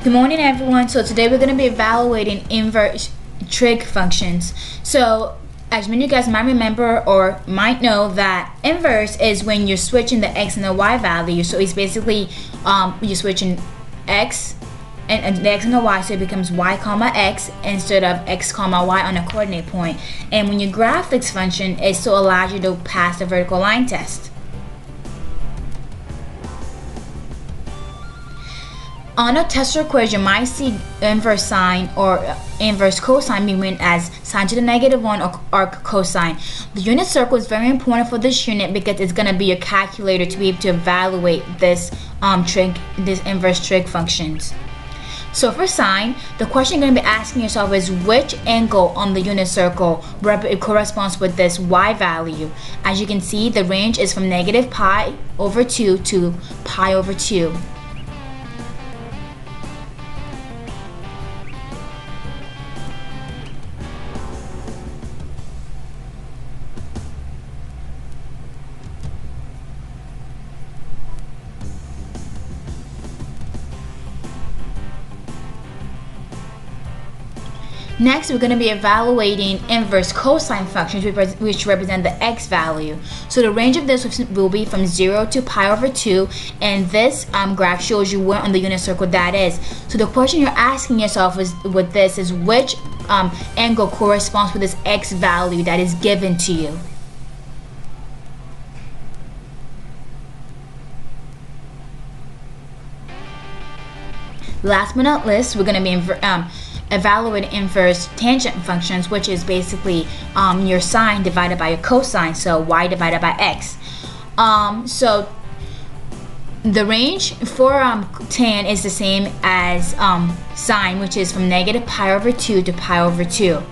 Good morning, everyone. So today we're going to be evaluating inverse trig functions. So as many of you guys might remember or might know that inverse is when you're switching the x and the y value. So it's basically you're switching x and the x and the y, so it becomes y comma x instead of x comma y on a coordinate point. And when you graph this function, it still allows you to pass the vertical line test. On a test or quiz, you might see inverse sine or inverse cosine being written as sine to the -1 or cosine. The unit circle is very important for this unit because it's going to be your calculator to be able to evaluate this inverse trig functions. So for sine, the question you're going to be asking yourself is which angle on the unit circle corresponds with this y value. As you can see, the range is from -pi/2 to pi/2. Next, we're going to be evaluating inverse cosine functions, which represent the x value. So the range of this will be from 0 to pi/2, and this graph shows you where on the unit circle that is. So the question you're asking yourself is which angle corresponds with this x value that is given to you. Last but not least, we're going to be evaluate inverse tangent functions, which is basically your sine divided by your cosine, so y divided by x. So the range for tan is the same as sine, which is from -pi/2 to pi/2.